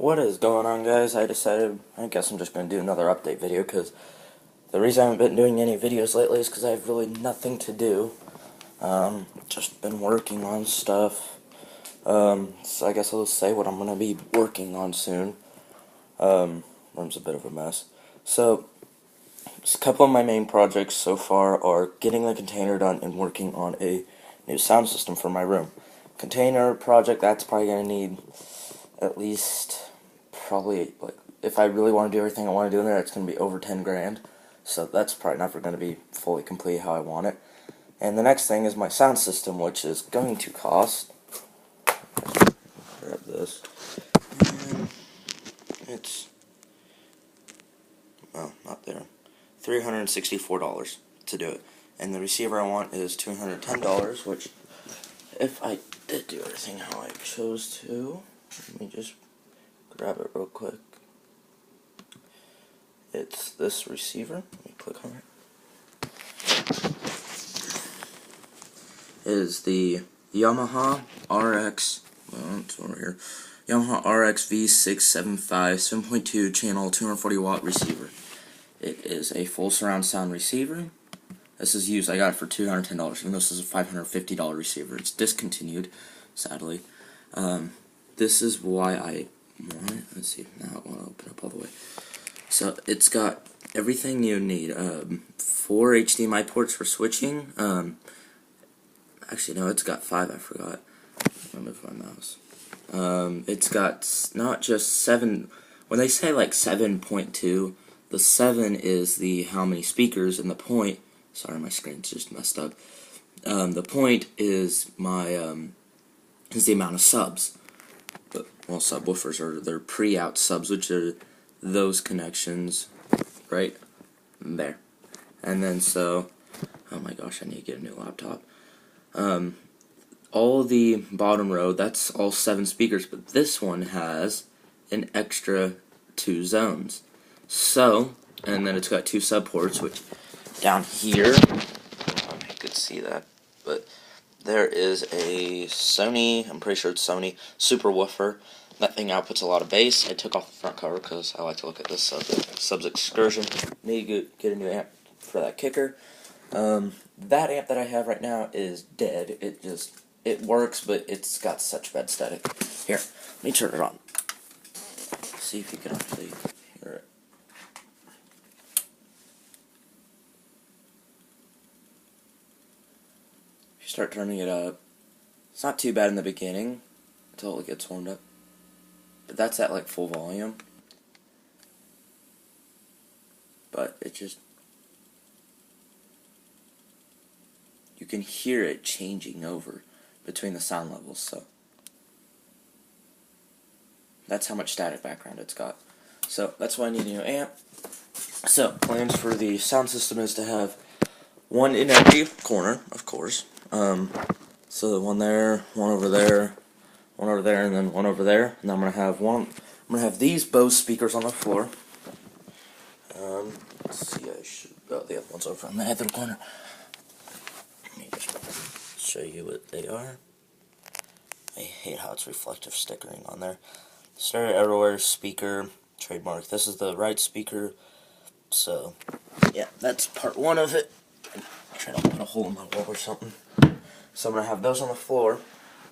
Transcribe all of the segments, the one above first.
What is going on, guys? I guess I'm just going to do another update video, because the reason I haven't been doing any videos lately is because I have really nothing to do. Just been working on stuff. So I guess I'll just say what I'm going to be working on soon. Room's a bit of a mess. So, just a couple of my main projects so far are getting the container done and working on a new sound system for my room. Container project, that's probably going to need at least, probably, like, if I really want to do everything I want to do in there, it's going to be over 10 grand. So that's probably never going to be fully complete how I want it. And the next thing is my sound system, which is going to cost, grab this, and it's, well, not there, $364 to do it. And the receiver I want is $210, which, if I did do everything how I chose to, let me just grab it real quick. It's this receiver. Let me click on it. It is the Yamaha RX, well, it's over here, Yamaha RX V675 7.2 channel 240 watt receiver. It is a full surround sound receiver. This is used, I got it for $210, even though this is a $550 receiver. It's discontinued, sadly. This is why I want it. Let's see, now I want to open up all the way. So, it's got everything you need. 4 HDMI ports for switching. Actually, no, it's got 5, I forgot. I'll move my mouse. It's got not just 7, when they say like 7.2, the 7 is the how many speakers, and the point, sorry, my screen's just messed up. The point is is the amount of subs. Well, subwoofers are their pre-out subs, which are those connections right there. And then so, oh my gosh, I need to get a new laptop. All the bottom row, that's all 7 speakers, but this one has an extra 2 zones. So, and then it's got 2 sub ports, which down here, I don't know if you could see that, but there is a Sony, I'm pretty sure it's Sony, super woofer. That thing outputs a lot of bass. I took off the front cover because I like to look at this subs excursion. Need to get a new amp for that kicker. That amp that I have right now is dead. It works, but it's got such bad static. Here, let me turn it on. See if you can actually hear it. If you start turning it up, it's not too bad in the beginning until it gets warmed up. But that's at like full volume. But it just, you can hear it changing over between the sound levels, so that's how much static background it's got. So that's why I need a new amp. So plans for the sound system is to have one in every corner, of course. So the one there, one over there, one over there, and then one over there. And I'm gonna have these Bose speakers on the floor. Let's see, the other one's over in the other corner. Let me just show you what they are. I hate how it's reflective stickering on there. Stereo Everywhere speaker, trademark. This is the right speaker. So, yeah, that's part 1 of it. I'm trying to put a hole in my wall or something. So I'm gonna have those on the floor.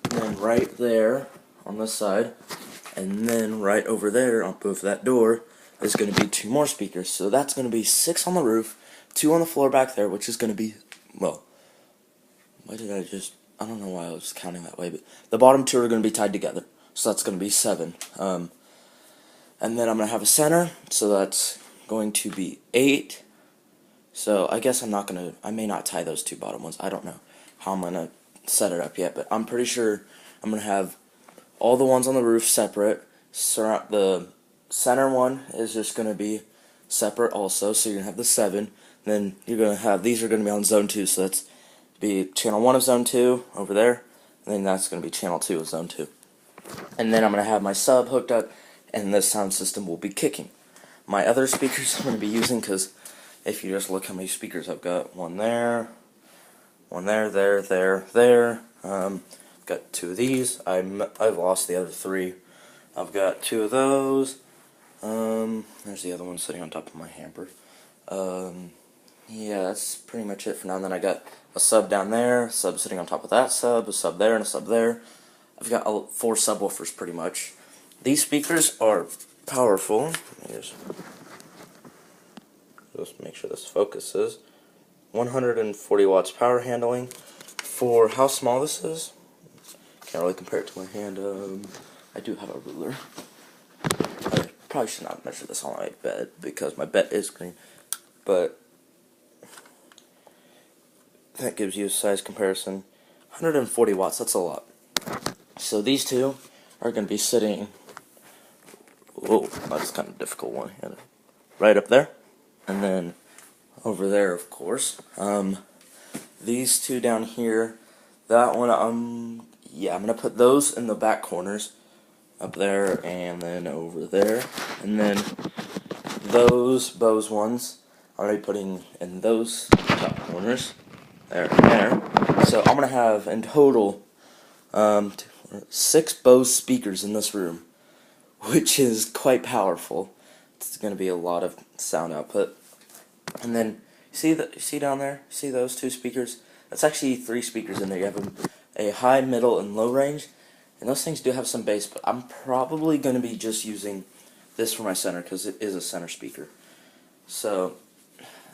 And then right there on this side, and then right over there on both that door is going to be 2 more speakers. So that's going to be 6 on the roof, 2 on the floor back there, which is going to be, well, I don't know why I was counting that way, but the bottom 2 are going to be tied together, so that's going to be 7. And then I'm going to have a center, so that's going to be 8. So I guess I may not tie those 2 bottom ones. I don't know how I'm going to set it up yet, but I'm pretty sure I'm going to have all the ones on the roof separate. The center one is just going to be separate also, so you're going to have the 7. Then you're going to have, these are going to be on zone 2, so that's be channel 1 of zone 2 over there, and then that's going to be channel 2 of zone 2. And then I'm going to have my sub hooked up, and this sound system will be kicking. My other speakers I'm going to be using, because if you just look how many speakers I've got, one there, there. Got 2 of these. I've lost the other 3 I've got 2 of those. There's the other one sitting on top of my hamper. Yeah, that's pretty much it for now. And then I got a sub down there, a sub sitting on top of that sub, a sub there, and a sub there. I've got 4 subwoofers pretty much. These speakers are powerful. Let me just make sure this focuses. 140 watts power handling. For how small this is, can't really compare it to my hand. I do have a ruler. I probably should not measure this on my bed because my bed is green, but that gives you a size comparison. 140 watts, that's a lot. So these two are going to be sitting, whoa, that's kind of a difficult one, right up there, and then over there, of course. These two down here, that one, yeah, I'm going to put those in the back corners, up there, and then over there, and then those Bose ones, I'm going to be putting in those top corners, there and there. So I'm going to have, in total, 6 Bose speakers in this room, which is quite powerful. It's going to be a lot of sound output. And then, see down there? See those 2 speakers? That's actually 3 speakers in there. You have a high, middle, and low range. And those things do have some bass, but I'm probably going to be just using this for my center because it is a center speaker. So,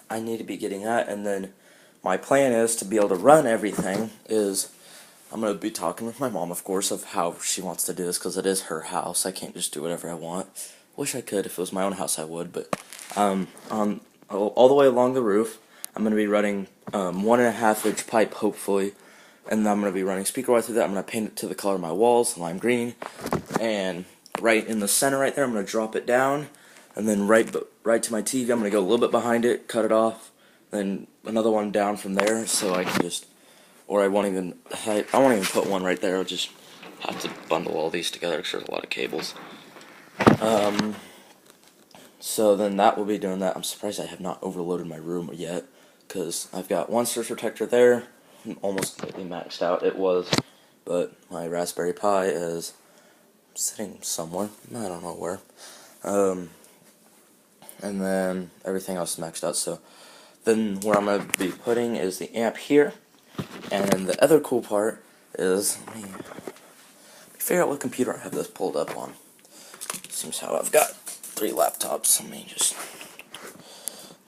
I need to be getting that. And then, my plan is to be able to run everything is I'm going to be talking with my mom, of course, of how she wants to do this because it is her house. I can't just do whatever I want. Wish I could. If it was my own house, I would. But on all the way along the roof, I'm going to be running 1.5-inch pipe, hopefully, and then I'm going to be running speaker wire through that. I'm going to paint it to the color of my walls, lime green, and right in the center right there, I'm going to drop it down, and then right to my TV, I'm going to go a little bit behind it, cut it off, then another one down from there, so I can just, or I won't even put one right there. I'll just have to bundle all these together because there's a lot of cables. So then that will be doing that. I'm surprised I have not overloaded my room yet, because I've got one surge protector there, almost completely maxed out it was, but my Raspberry Pi is sitting somewhere, I don't know where, and then everything else is maxed out. So then where I'm going to be putting is the amp here, and then the other cool part is, let me figure out what computer I have this pulled up on. Seems how I've got 3 laptops. Let me just,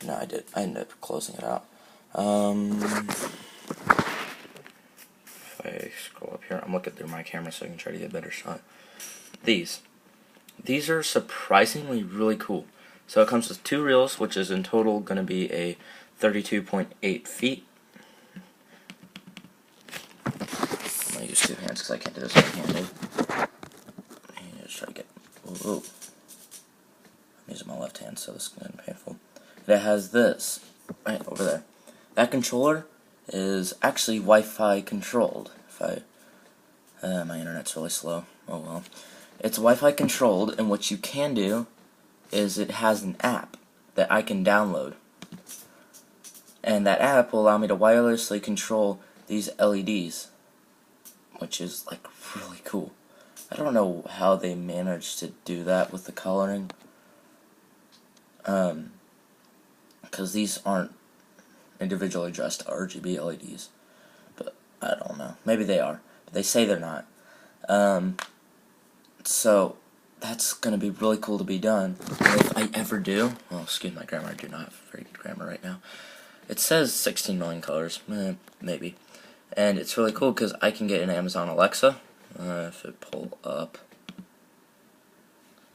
no, I ended up closing it out. If I scroll up here, I'm looking through my camera so I can try to get a better shot. These are surprisingly really cool. So it comes with 2 reels, which is in total going to be a 32.8 feet. I'm going to use 2 hands because I can't do this one-handed. Just try to get, whoa. I'm using my left hand, so this is going to be painful. It has this, right over there. That controller is actually Wi-Fi controlled. My internet's really slow. Oh well. It's Wi-Fi controlled, and what you can do is it has an app that I can download. And that app will allow me to wirelessly control these LEDs, which is like really cool. I don't know how they managed to do that with the coloring. Because these aren't individually addressed RGB LEDs. But I don't know. Maybe they are. But they say they're not. So that's going to be really cool to be done. And if I ever do, well, excuse my grammar, I do not have very good grammar right now. It says 16 million colors, maybe. And it's really cool because I can get an Amazon Alexa. If it pull up,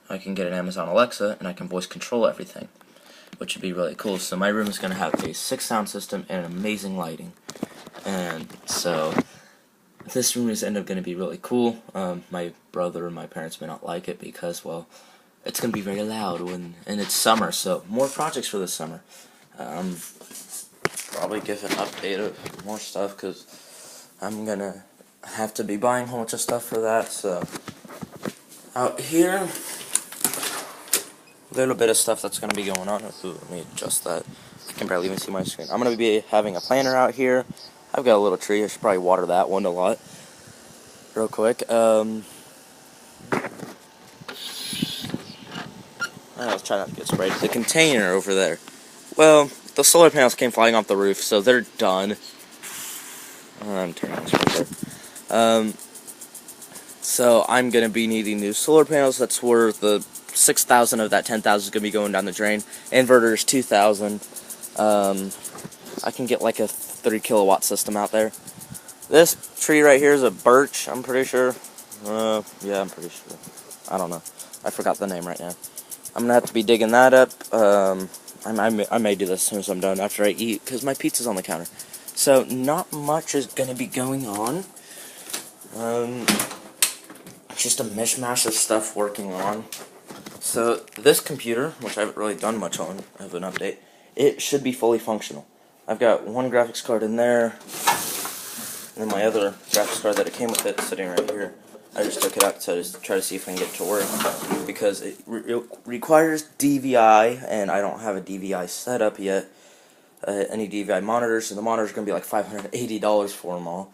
I can get an Amazon Alexa and I can voice control everything, which would be really cool. So my room is going to have a 6 sound system and amazing lighting. And so this room is end up going to be really cool. My brother and my parents may not like it because, well, it's going to be very loud and it's summer, so more projects for this summer. Probably give an update of more stuff because I'm going to have to be buying a whole bunch of stuff for that. So out here, a little bit of stuff that's going to be going on. Ooh, let me adjust that. I can barely even see my screen. I'm going to be having a planter out here. I've got a little tree. I should probably water that one a lot real quick. was trying not to get sprayed. The container over there. Well, the solar panels came flying off the roof, so they're done. I'm turning this right there. So I'm gonna be needing new solar panels. That's where the 6,000 of that 10,000 is gonna be going down the drain. Inverters 2,000. I can get like a 30 kilowatt system out there. This tree right here is a birch. I'm pretty sure. Yeah, I'm pretty sure. I don't know. I forgot the name right now. I'm gonna have to be digging that up. I may do this as soon as I'm done after I eat, because my pizza's on the counter. So not much is gonna be going on. Just a mishmash of stuff working on. So this computer, which I haven't really done much on, I have an update. It should be fully functional. I've got one graphics card in there, and then my other graphics card that it came with it sitting right here. I just took it out to try to see if I can get it to work, because it requires DVI, and I don't have a DVI set up yet. Any DVI monitors, so the monitors are going to be like $580 for them all,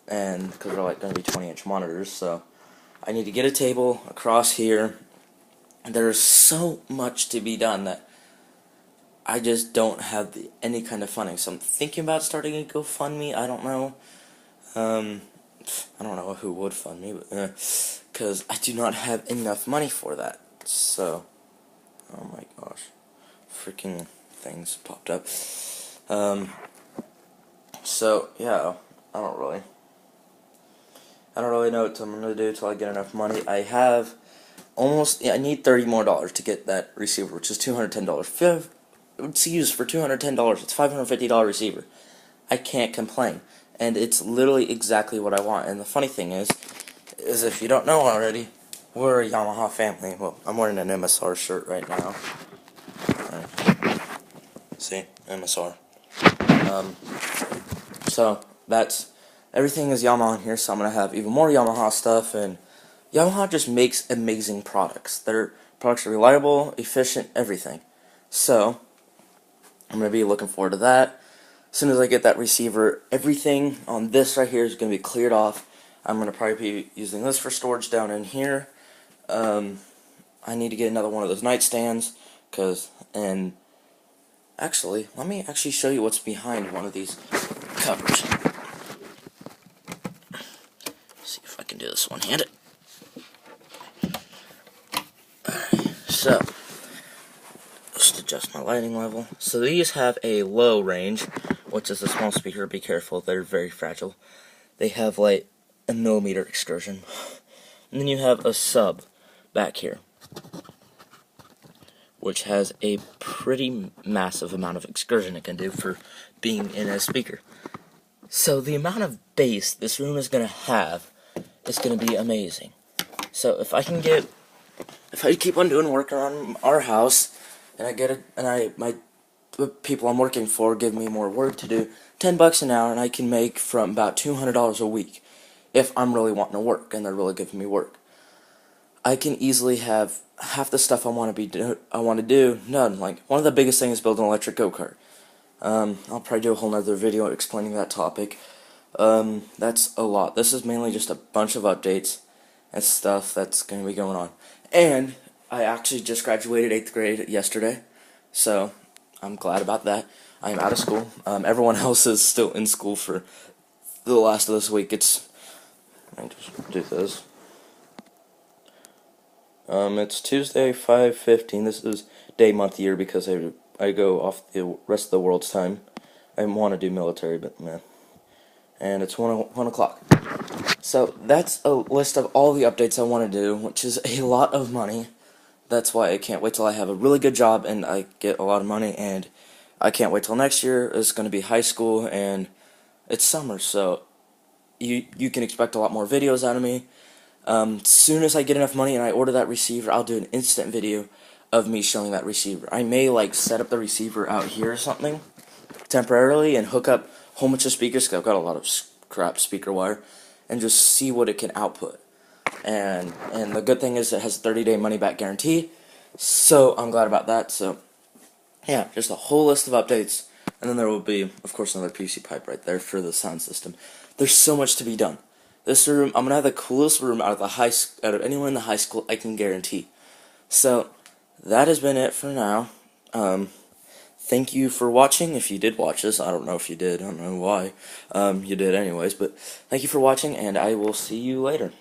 and because they're like going to be 20-inch monitors. So I need to get a table across here. There's so much to be done that I just don't have any kind of funding. So I'm thinking about starting a GoFundMe. I don't know. I don't know who would fund me, but because I do not have enough money for that. So, oh my gosh, freaking things popped up. So yeah, I don't really know what I'm gonna do till I get enough money. I have I need $30 more to get that receiver, which is $210. It's used for $210. It's $550 receiver. I can't complain, and it's literally exactly what I want. And the funny thing is if you don't know already, we're a Yamaha family. Well, I'm wearing an MSR shirt right now. See, MSR. So that's everything is Yamaha in here. So I'm gonna have even more Yamaha stuff, and Yamaha just makes amazing products. Their products are reliable, efficient, everything. So I'm gonna be looking forward to that. As soon as I get that receiver, everything on this right here is going to be cleared off. I'm going to probably be using this for storage down in here. I need to get another one of those nightstands, and actually, let me actually show you what's behind one of these covers. See if I can do this one-handed. Alright, so just adjust my lighting level. So these have a low range, which is a small speaker. Be careful, they're very fragile. They have like a millimeter excursion. And then you have a sub back here, which has a pretty massive amount of excursion it can do for being in a speaker. So the amount of bass this room is going to have is going to be amazing. So if I keep on doing work around our house, and my people I'm working for give me more work to do, $10 an hour, and I can make from about $200 a week if I'm really wanting to work and they're really giving me work. I can easily have half the stuff I want to do done. Like, one of the biggest things is build an electric go-kart. I'll probably do a whole nother video explaining that topic. That's a lot. This is mainly just a bunch of updates and stuff that's going to be going on. And I actually just graduated 8th grade yesterday, so I'm glad about that. I am out of school. Everyone else is still in school for the last of this week. I just do this. It's Tuesday, 5/15. This is day, month, year, because I go off the rest of the world's time. I want to do military, but man. And it's 1 o'clock. So that's a list of all the updates I want to do, which is a lot of money. That's why I can't wait till I have a really good job and I get a lot of money, and I can't wait till next year. It's going to be high school and it's summer, so you can expect a lot more videos out of me. As soon as I get enough money and I order that receiver, I'll do an instant video of me showing that receiver. I may like set up the receiver out here or something temporarily and hook up a whole bunch of speakers, because I've got a lot of crap speaker wire, and just see what it can output. And the good thing is it has a 30-day money-back guarantee, so I'm glad about that. So yeah, just a whole list of updates, and then there will be, of course, another PC pipe right there for the sound system. There's so much to be done. This room, I'm gonna have the coolest room out of anyone in the high school, I can guarantee. So that has been it for now. Thank you for watching. If you did watch this, I don't know if you did. I don't know why. You did anyways, but thank you for watching, and I will see you later.